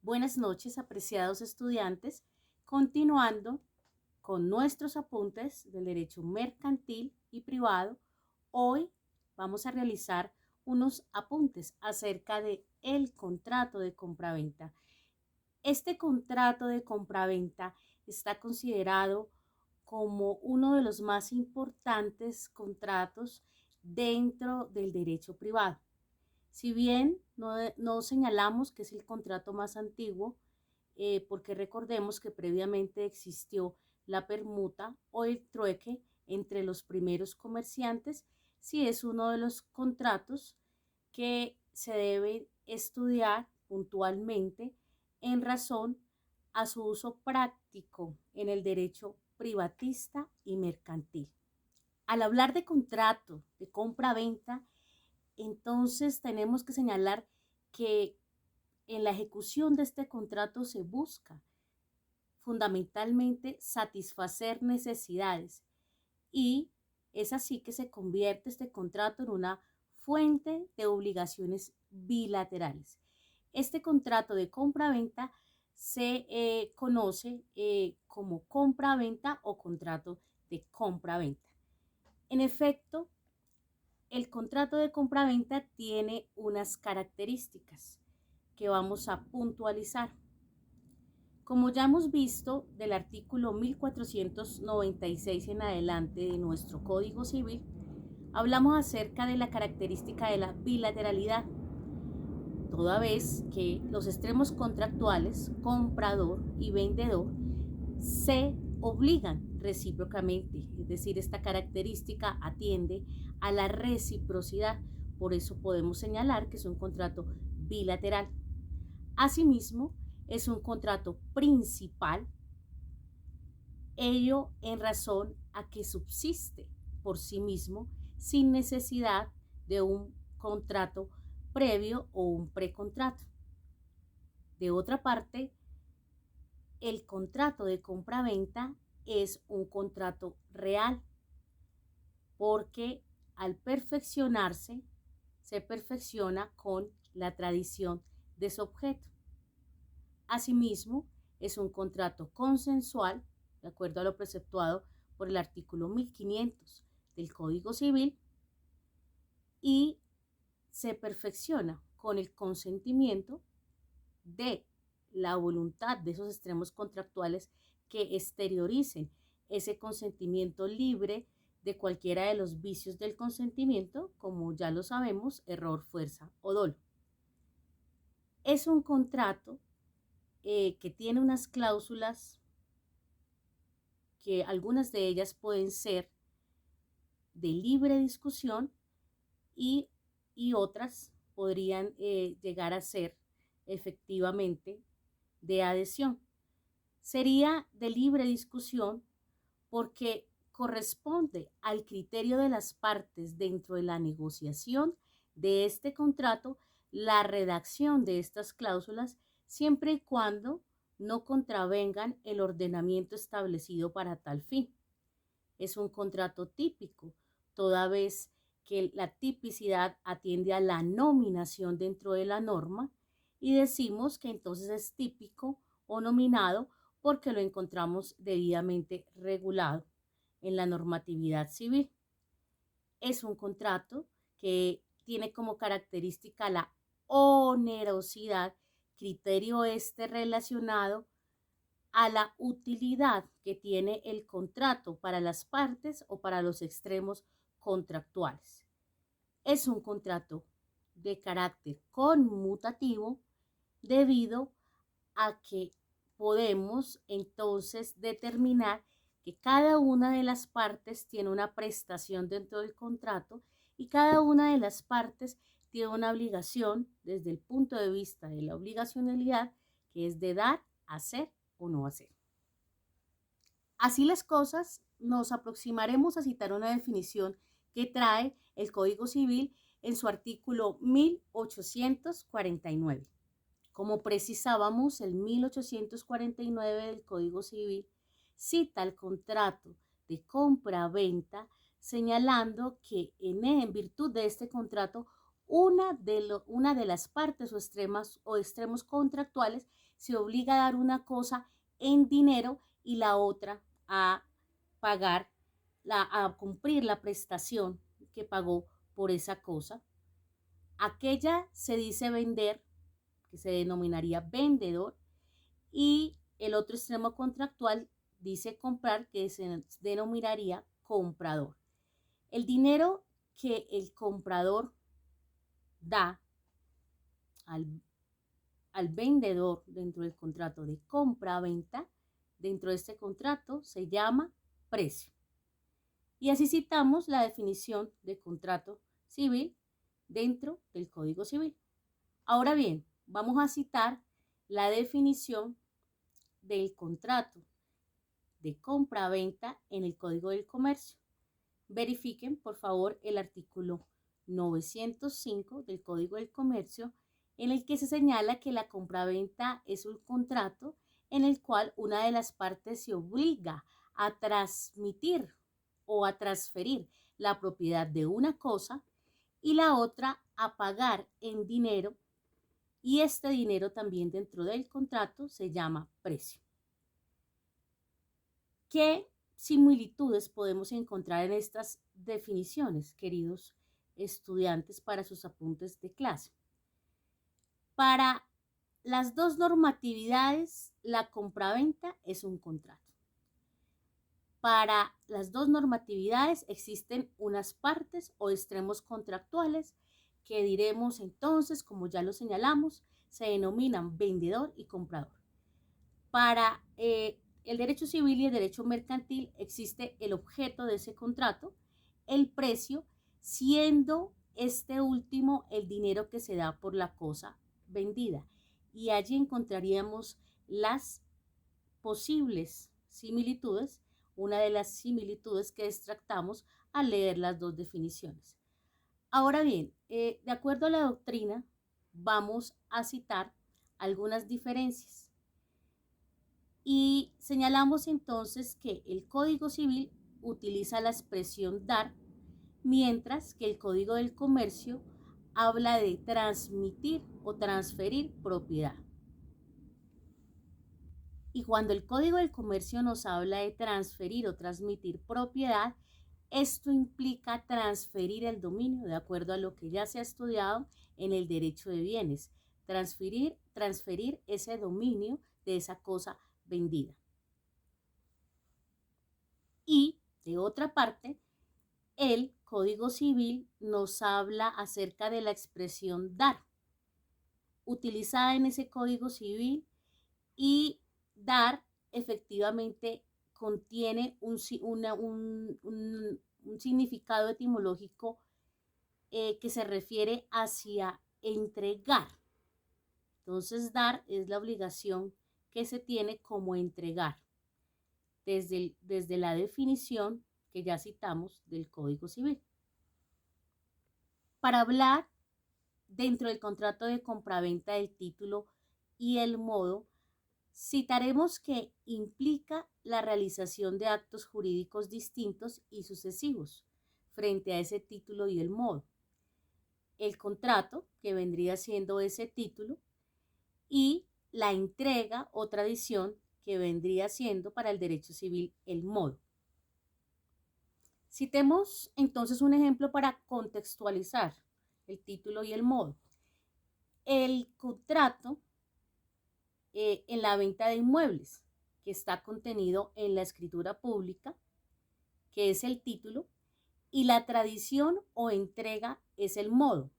Buenas noches, apreciados estudiantes. Continuando con nuestros apuntes del derecho mercantil y privado, hoy vamos a realizar unos apuntes acerca de el contrato de compraventa. Este contrato de compraventa está considerado como uno de los más importantes contratos dentro del derecho privado. Si bien no señalamos que es el contrato más antiguo, porque recordemos que previamente existió la permuta o el trueque entre los primeros comerciantes, sí es uno de los contratos que se debe estudiar puntualmente en razón a su uso práctico en el derecho privatista y mercantil. Al hablar de contrato de compra-venta, entonces tenemos que señalar que en la ejecución de este contrato se busca fundamentalmente satisfacer necesidades y es así que se convierte este contrato en una fuente de obligaciones bilaterales. Este contrato de compra-venta se conoce como compra-venta o contrato de compra-venta. En efecto, el contrato de compraventa tiene unas características que vamos a puntualizar. Como ya hemos visto del artículo 1496 en adelante de nuestro Código Civil, hablamos acerca de la característica de la bilateralidad, toda vez que los extremos contractuales, comprador y vendedor, se obligan recíprocamente, es decir, esta característica atiende a la reciprocidad, por eso podemos señalar que es un contrato bilateral. Asimismo, es un contrato principal, ello en razón a que subsiste por sí mismo sin necesidad de un contrato previo o un precontrato. De otra parte, el contrato de compra-venta es un contrato real porque al perfeccionarse se perfecciona con la tradición de su objeto. Asimismo, es un contrato consensual de acuerdo a lo preceptuado por el artículo 1500 del Código Civil y se perfecciona con el consentimiento de la voluntad de esos extremos contractuales que exterioricen ese consentimiento libre de cualquiera de los vicios del consentimiento, como ya lo sabemos, error, fuerza o dolo. Es un contrato que tiene unas cláusulas que algunas de ellas pueden ser de libre discusión y otras podrían llegar a ser efectivamente de adhesión. Sería de libre discusión porque corresponde al criterio de las partes dentro de la negociación de este contrato la redacción de estas cláusulas siempre y cuando no contravengan el ordenamiento establecido para tal fin. Es un contrato típico, toda vez que la tipicidad atiende a la nominación dentro de la norma y decimos que entonces es típico o nominado porque lo encontramos debidamente regulado en la normatividad civil. Es un contrato que tiene como característica la onerosidad, criterio este relacionado a la utilidad que tiene el contrato para las partes o para los extremos contractuales. Es un contrato de carácter conmutativo debido a que podemos entonces determinar que cada una de las partes tiene una prestación dentro del contrato y cada una de las partes tiene una obligación desde el punto de vista de la obligacionalidad, que es de dar, hacer o no hacer. Así las cosas, nos aproximaremos a citar una definición que trae el Código Civil en su artículo 1849. Como precisábamos, el 1849 del Código Civil cita el contrato de compra-venta, señalando que en virtud de este contrato, una de las partes o extremos contractuales se obliga a dar una cosa en dinero y la otra a pagar, a cumplir la prestación que pagó por esa cosa. Aquella se dice vender, que se denominaría vendedor, y el otro extremo contractual dice comprar, que se denominaría comprador. El dinero que el comprador da al vendedor dentro del contrato de compra-venta, dentro de este contrato se llama precio. Y así citamos la definición de contrato civil dentro del Código Civil. Ahora bien, vamos a citar la definición del contrato de compra-venta en el Código del Comercio. Verifiquen, por favor, el artículo 905 del Código del Comercio, en el que se señala que la compraventa es un contrato en el cual una de las partes se obliga a transmitir o a transferir la propiedad de una cosa y la otra a pagar en dinero, y este dinero también dentro del contrato se llama precio. ¿Qué similitudes podemos encontrar en estas definiciones, queridos estudiantes, para sus apuntes de clase? Para las dos normatividades, la compraventa es un contrato. Para las dos normatividades existen unas partes o extremos contractuales que diremos entonces, como ya lo señalamos, se denominan vendedor y comprador. Para el derecho civil y el derecho mercantil existe el objeto de ese contrato, el precio, siendo este último el dinero que se da por la cosa vendida. Y allí encontraríamos las posibles similitudes, una de las similitudes que extractamos al leer las dos definiciones. Ahora bien, de acuerdo a la doctrina, vamos a citar algunas diferencias. Y señalamos entonces que el Código Civil utiliza la expresión dar, mientras que el Código del Comercio habla de transmitir o transferir propiedad. Y cuando el Código del Comercio nos habla de transferir o transmitir propiedad, esto implica transferir el dominio de acuerdo a lo que ya se ha estudiado en el derecho de bienes. Transferir ese dominio de esa cosa vendida. Y de otra parte, el Código Civil nos habla acerca de la expresión dar, utilizada en ese Código Civil, y dar efectivamente contiene un significado etimológico que se refiere hacia entregar. Entonces, dar es la obligación que se tiene como entregar, desde la definición que ya citamos del Código Civil. Para hablar dentro del contrato de compraventa del título y el modo, citaremos que implica la realización de actos jurídicos distintos y sucesivos frente a ese título y el modo. El contrato, que vendría siendo ese título, y la entrega o tradición, que vendría siendo para el derecho civil el modo. Citemos entonces un ejemplo para contextualizar el título y el modo. El contrato en la venta de inmuebles, que está contenido en la escritura pública, que es el título, y la tradición o entrega es el modo,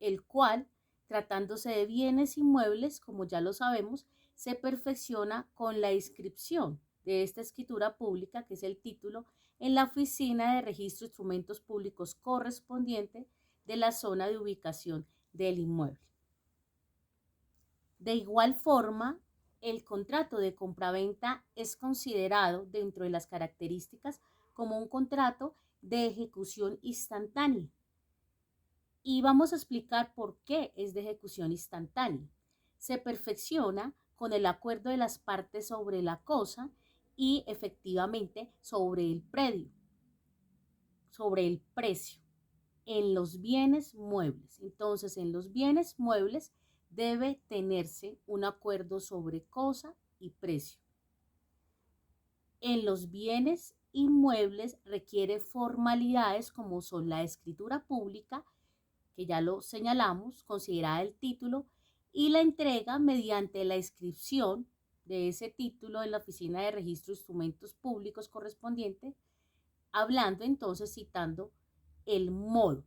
el cual, tratándose de bienes inmuebles, como ya lo sabemos, se perfecciona con la inscripción de esta escritura pública, que es el título, en la oficina de registro de instrumentos públicos correspondiente de la zona de ubicación del inmueble. De igual forma, el contrato de compraventa es considerado dentro de las características como un contrato de ejecución instantánea. Y vamos a explicar por qué es de ejecución instantánea. Se perfecciona con el acuerdo de las partes sobre la cosa y efectivamente sobre el predio, sobre el precio, en los bienes muebles. Entonces, en los bienes muebles debe tenerse un acuerdo sobre cosa y precio. En los bienes inmuebles requiere formalidades como son la escritura pública, que ya lo señalamos, considerada el título, y la entrega mediante la inscripción de ese título en la Oficina de Registro de Instrumentos Públicos correspondiente, hablando entonces, citando el modo.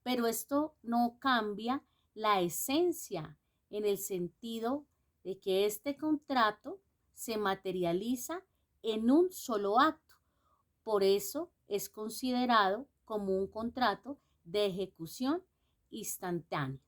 Pero esto no cambia la esencia en el sentido de que este contrato se materializa en un solo acto. Por eso es considerado como un contrato de ejecución instantánea.